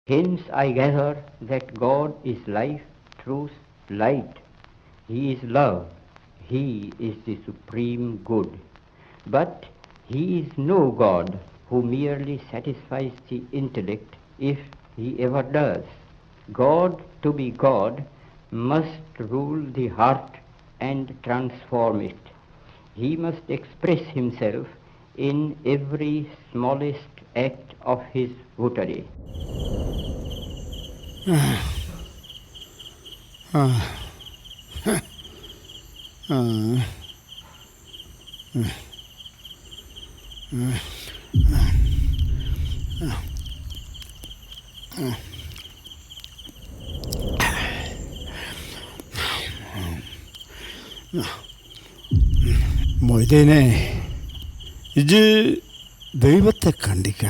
Hence I gather that God is life, truth, light. He is love. He is the supreme good. But he is no God who merely satisfies the intellect, if he ever does. God, to be God, must rule the heart and transform it. He must express himself in every smallest act of his votary. മൊയ്തീനെ, ഇജ് ദൈവത്തെ കണ്ടിക്ക.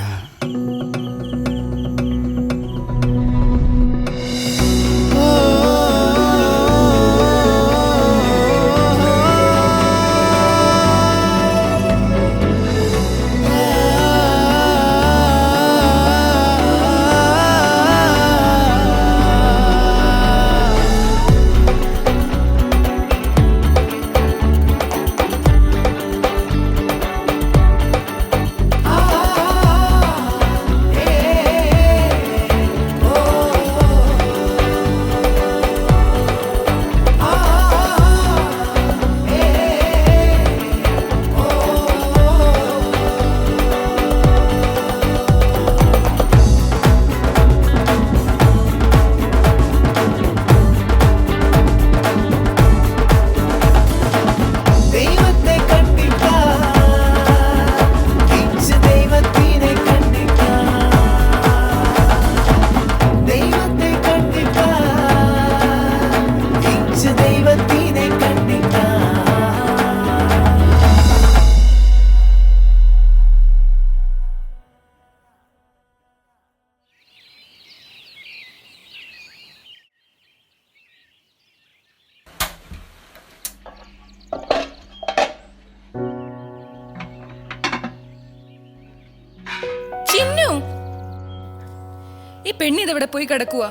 ഈ പെണ്ണിതെവിടെ പോയി കിടക്കുക?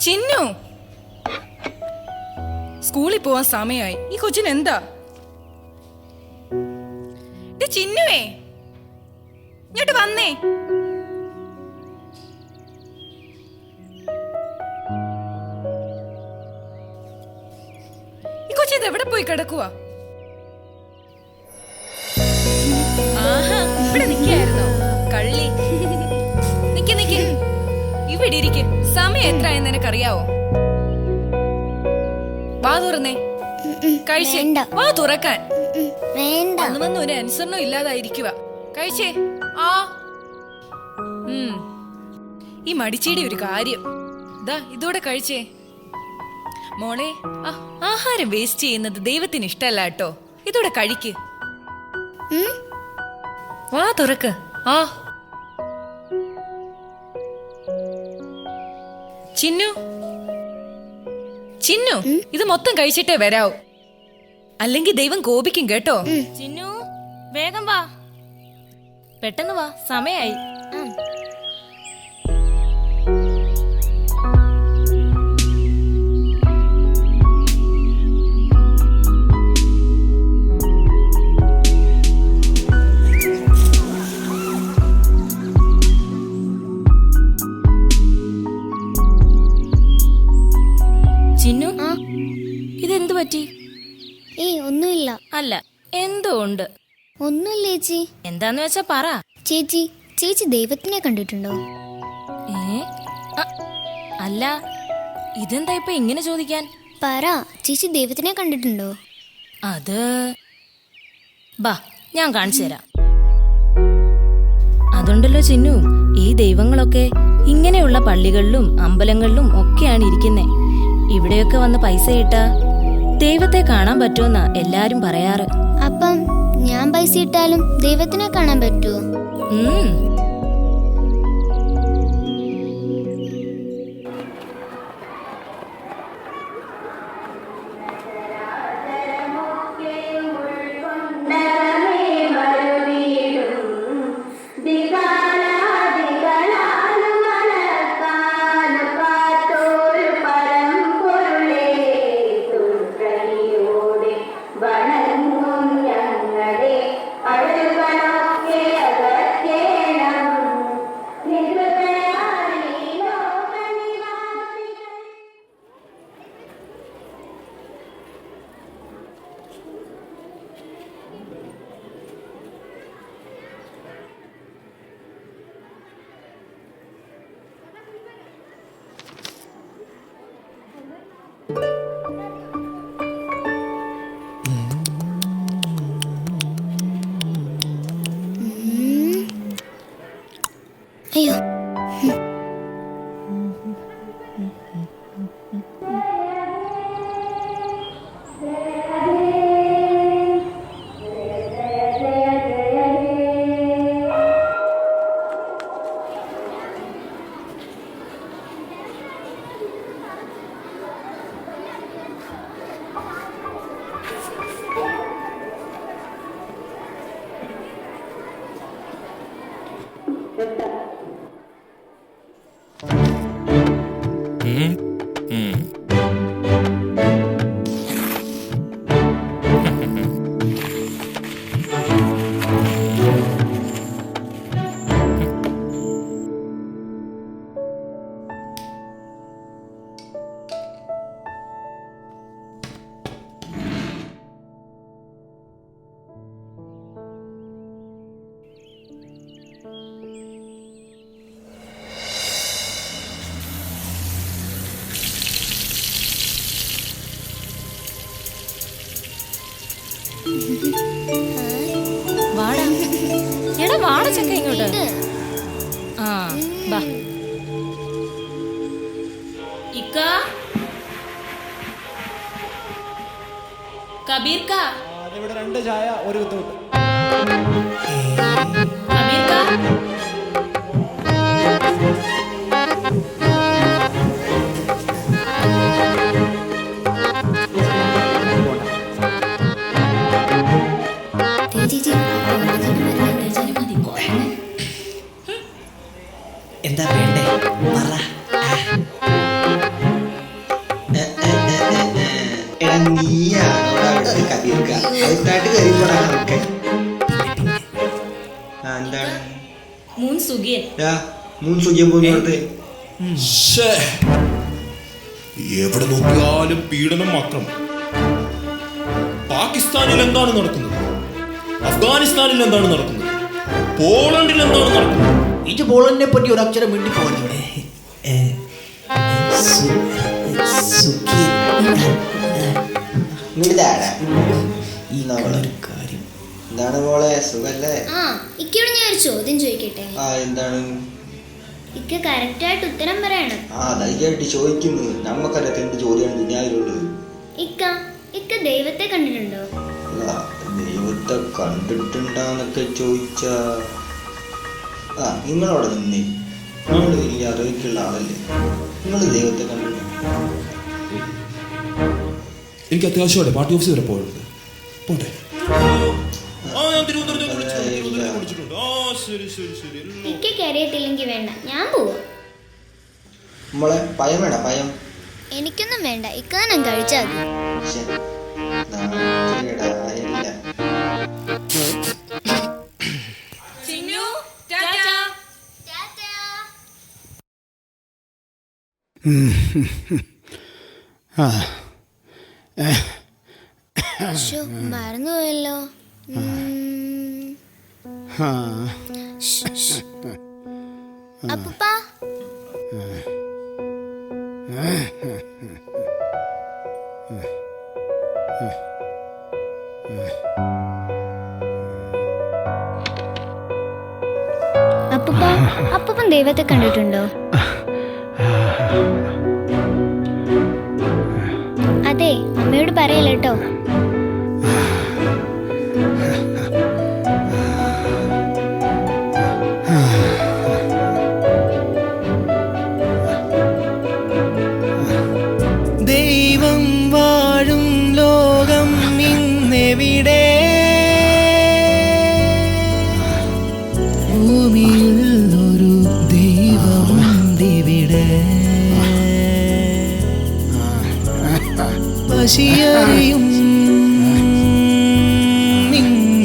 ചിന്നു, സ്കൂളിൽ പോവാൻ സമയമായി. ഈ കൊച്ചിന് എന്താ? ചിന്നുവേ, ഇങ്ങോട്ട് വന്നേ. ഈ കൊച്ചിത് എവിടെ പോയി കിടക്കുക? ആഹാ, ഇവിടെ നിൽക്കായിരുന്നോ കള്ളി? നിക്ക് ഇവിടെ ഇരിക്കെ. സമയം എത്രയെന്ന് നിനക്കറിയാവോ? വാ തുറന്നേ. കഴിച്ചേ. വാ തുറക്കാൻ. വന്ന് ഒരു അനുസരണം ഇല്ലാതായിരിക്കുക. കഴിച്ചേ. ആ ഈ മടിച്ചേടി ഒരു കാര്യം. ഇതോടെ കഴിച്ചേ. മോളെ, ആഹാരം വേസ്റ്റ് ചെയ്യുന്നത് ദൈവത്തിന് ഇഷ്ടല്ല കേട്ടോ. ഇതോടെ കഴിക്ക്. വാ തുറക്ക്. ആ ചിന്നു, ചിന്നു, ഇത് മൊത്തം കഴിച്ചിട്ടേ വരാവൂ, അല്ലെങ്കിൽ ദൈവം കോപിക്കും കേട്ടോ. ചിന്നു, വേഗം വാ, പെട്ടെന്ന് വാ, സമയായി. ചിന്നു, ഇതെന്തു പറ്റി? ഒന്നുമില്ല. അല്ല, എന്തോ ഉണ്ട്. ഒന്നുമില്ല ചേച്ചി. എന്താന്ന് വെച്ചാ പറ. ചേച്ചി ദൈവത്തിനെ കണ്ടിട്ടുണ്ടോ? അല്ല, ഇതെന്താ ഇപ്പൊ ഇങ്ങനെ ചോദിക്കാൻ? പറ, ചേച്ചി ദൈവത്തിനെ കണ്ടിട്ടുണ്ടോ? അത് ബാ, ഞാൻ കാണിച്ചു തരാം. അതുണ്ടല്ലോ ചിന്നു, ഈ ദൈവങ്ങളൊക്കെ ഇങ്ങനെയുള്ള പള്ളികളിലും അമ്പലങ്ങളിലും ഒക്കെയാണ് ഇരിക്കുന്നേ. ഇവിടെയൊക്കെ വന്ന് പൈസ ഇട്ടാ ദൈവത്തെ കാണാൻ പറ്റുമെന്നാ എല്ലാരും പറയാറ്. അപ്പം ഞാൻ പൈസ ഇട്ടാലും ദൈവത്തിനെ കാണാൻ പറ്റുമോ? ദിഗാലാദികള വാടാ എടാ വാട ചക്ക ഇങ്ങോട്ട്. ആ ബാ ഇക്ക കബീർ കാ ഇവിടെ 2 ചായ ഒരു കുത്തോട്ട്. കബീർ കാ എന്താ വേണ്ടേ പറ. എടാ നീയാണോടാ അവിടെ കബീർക്ക അടുത്തായിട്ട് കയറിപ്പോടാ നമുക്ക്. എന്താണ് മൂന്ന് സുഖിയൻ 3 സുഖ്യം പോകുന്നത്? എവിടെ നോക്കിയാലും പീഡനം മാത്രം. പാകിസ്ഥാനിൽ എന്താണ് നടക്കുന്നത്? അഫ്ഗാനിസ്ഥാനിൽ എന്താണ് നടക്കുന്നത്? പോളണ്ടിൽ എന്താണ് നടക്കുന്നത്? ഇത് പോളണ്ടിനെ പറ്റി ഒരു അക്ഷരം വേണ്ടി പോകുന്നവിടെ. ഈ നമ്മളൊരു കാര്യം എന്താണ് മോളെ സുഖല്ലേ? ആ ഇക്കയോട് ഞാൻ ഒരു ചോദ്യം ചോദിക്കട്ടെ? എന്താണ്? ഇക്ക കറക്റ്റായിട്ട് ഉത്തരം പറയണം. ധൈര്യമായിട്ട് ചോദിക്കുന്നു. നമ്മക്കറിയാത്ത എന്ത് ചോദ്യമാണ് ദുനിയാവിലുള്ളത്. ഇക്ക ദൈവത്തെ കണ്ടിട്ടുണ്ടോ? ദൈവത്തെ കണ്ടിട്ടുണ്ടാന്നൊക്കെ ചോദിച്ചാ നിങ്ങളവിടെ നിന്നേ. നിങ്ങൾ വലിയ അറിവിക്കുള്ള ആളല്ലേ. നിങ്ങൾ ദൈവത്തെ കണ്ടിട്ടുണ്ടോ? എനിക്ക് അത്യാവശ്യമാണ്. പാർട്ടി ഓഫീസ് വരെ പോയിട്ടുണ്ട്. പോട്ടെ. ഇക്കയ്ക്ക് അറിയത്തില്ലെങ്കിൽ വേണ്ട, ഞാൻ പോവാ. നമ്മളെ പയം വേണ്ട. പയം എനിക്കൊന്നും വേണ്ട, ഇക്ക ഞാൻ കഴിച്ചാൽ മതി. മറന്നുപോയല്ലോ. അപ്പൂപ്പാ അപ്പൂപ്പൻ ദൈവത്തെ കണ്ടിട്ടുണ്ടോ? അതെ, അമ്മയോട് പറയല്ല കേട്ടോ. ദൈവം വാഴും ലോകം ഇന്നെവിടെ? ഭൂമിയിൽ ഒരു ദൈവമുണ്ടിവിടെ. പശിയറിയും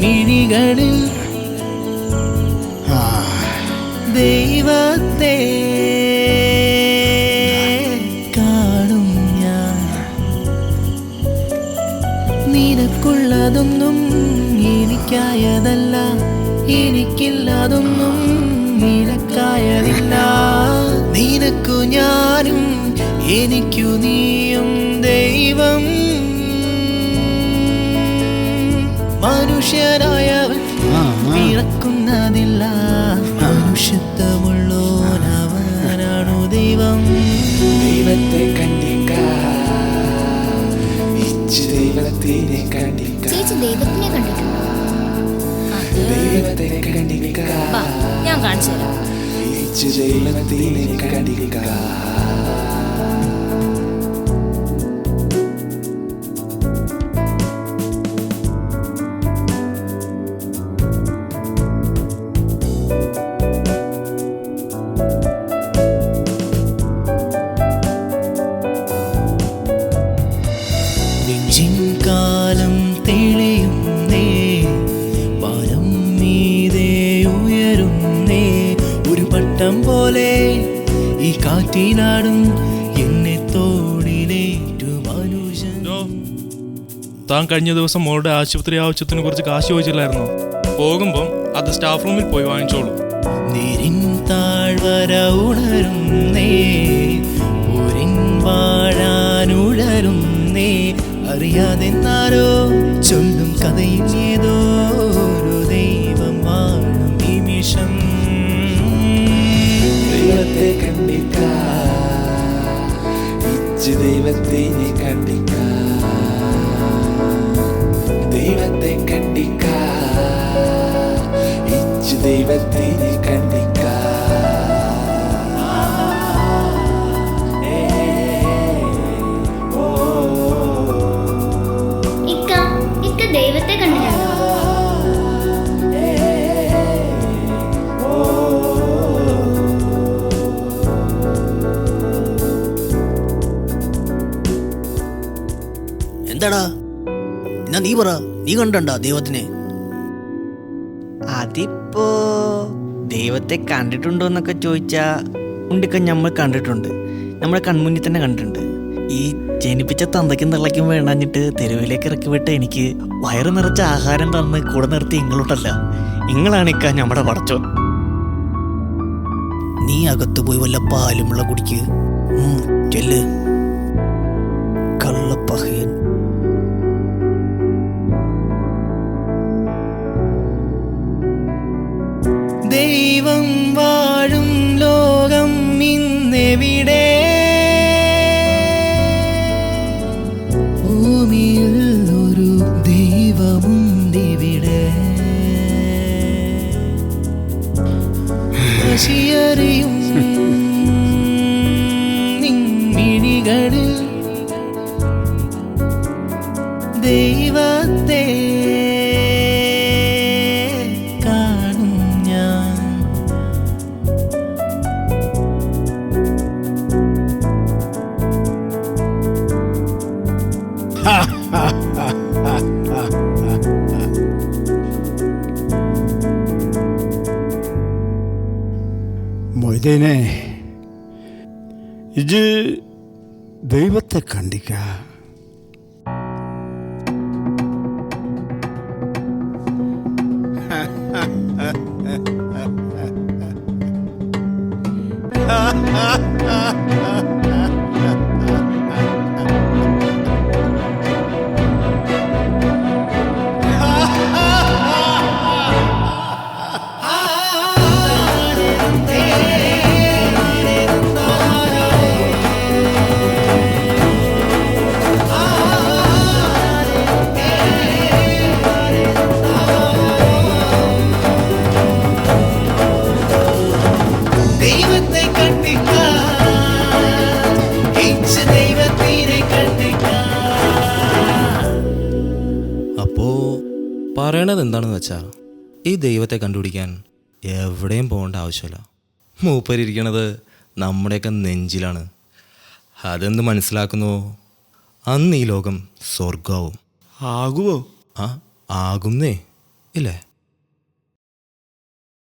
മിഴികളിൽ ദൈവത്തെ കാണും ഞാൻ. നിനക്കുള്ളതൊന്നും എനിക്കായതല്ല, എനിക്കില്ലാതൊന്നും നിനക്കായതില്ല. നിനക്കു ഞാനും എനിക്കു നീയും ദൈവം. മനുഷ്യനായവൻ പിറക്കുന്നതില്ല, മനുഷ്യത്വമുള്ളവനാണു ദൈവം. ദൈവത്തെ കണ്ടിക്ക, ദൈവത്തിനെ കണ്ടിക്ക. ചേച്ചി ദൈവത്തിനെ കണ്ടിട്ടുണ്ടോ? ദൈവത്തെ കണ്ടിക്ക, ഞാൻ കാണിച്ചു തരാം. ദൈവത്തിനെ കണ്ടിക്ക. കാലം തെളിയുന്നേ, വനം മീതെ ഉയരുന്നേ, ഒരു പട്ടം പോലെ ഈ കാറ്റിനാടും എന്നെ തോടിലേറ്റു മനുഷ്യൻ. താൻ കഴിഞ്ഞ ദിവസം മോളുടെ ആശുപത്രി ആവശ്യത്തിനെ കുറിച്ച് കാശ് ചോദിച്ചില്ലായിരുന്നോ? പോകുമ്പം അത് സ്റ്റാഫ് റൂമിൽ പോയി വാങ്ങിച്ചോളൂ. നീരിൻ താഴ്വര ഉണരുന്നേ, ഊരിൻ വാഴാനുഴരുന്നേ, അറിയാതെന്നാരോ ചൊല്ലും കഥയിൽ ഏതോ ഒരു ദൈവം വാഴും നിമിഷം. ദൈവത്തെ കണ്ടിക്ക, ഇച്ച് ദൈവത്തെ നീ കണ്ടിക്ക. ദൈവത്തെ കണ്ടിക്ക, ഇച്ച് ദൈവത്തെ നീ കണ്ടിക്ക. ദൈവത്തെ കണ്ടിട്ടുണ്ടോ? എന്താടാ എന്നാ നീ പറ, നീ കണ്ടണ്ട ദൈവത്തിനെ? അതിപ്പോ ദൈവത്തെ കണ്ടിട്ടുണ്ടോ എന്നൊക്കെ ചോദിച്ചാ ഉണ്ടിക്ക നമ്മൾ കണ്ടിട്ടുണ്ട്. നമ്മുടെ കൺമുന്നിൽ തന്നെ കണ്ടിട്ടുണ്ട്. ഈ ജനിപ്പിച്ച തന്തയ്ക്കും തള്ളയ്ക്കും വേണ്ടാഞ്ഞിട്ട് തെരുവിലേക്ക് ഇറക്കി വിട്ട് എനിക്ക് വയറ് നിറച്ച ആഹാരം തന്ന് കൂടെ നിർത്തി ഇങ്ങളുണ്ടല്ല, ഇങ്ങളാണിക്ക നമ്മുടെ പടച്ചോ. നീ അകത്ത് പോയി വല്ല പാലും വെള്ളം കുടിക്ക്. ചെല്ല് കള്ളപ്പഹയൻ. ദൈവം വാഴും ലോകം ഇന്നെവിടെ? ഭൂമിയിൽ ഒരു ദൈവമുണ്ടിവിടെ. പശിയറിയും നിൻമിഴികളിൽ ദൈവത്തെ കാണും ഞാൻ. മൊയ്തീനെ, ഇജ് ദൈവത്തെ കണ്ടിക്ക. ദൈവത്തെ കണ്ടിക്ക, ഇച്ച് ദൈവത്തിനെ കണ്ടിക്ക. അപ്പോ പറയണത് എന്താണെന്ന് വെച്ചാ, ഈ ദൈവത്തെ കണ്ടുപിടിക്കാൻ എവിടെയും പോകേണ്ട ആവശ്യമില്ല. മൂപ്പരിയ്ക്കണത് നമ്മുടെയൊക്കെ നെഞ്ചിലാണ്. അതെന്ത് മനസ്സിലാക്കുന്നുവോ അന്ന് ഈ ലോകം സ്വർഗാവും. ആകുവോ? ആകുന്നേ ഇല്ലേ?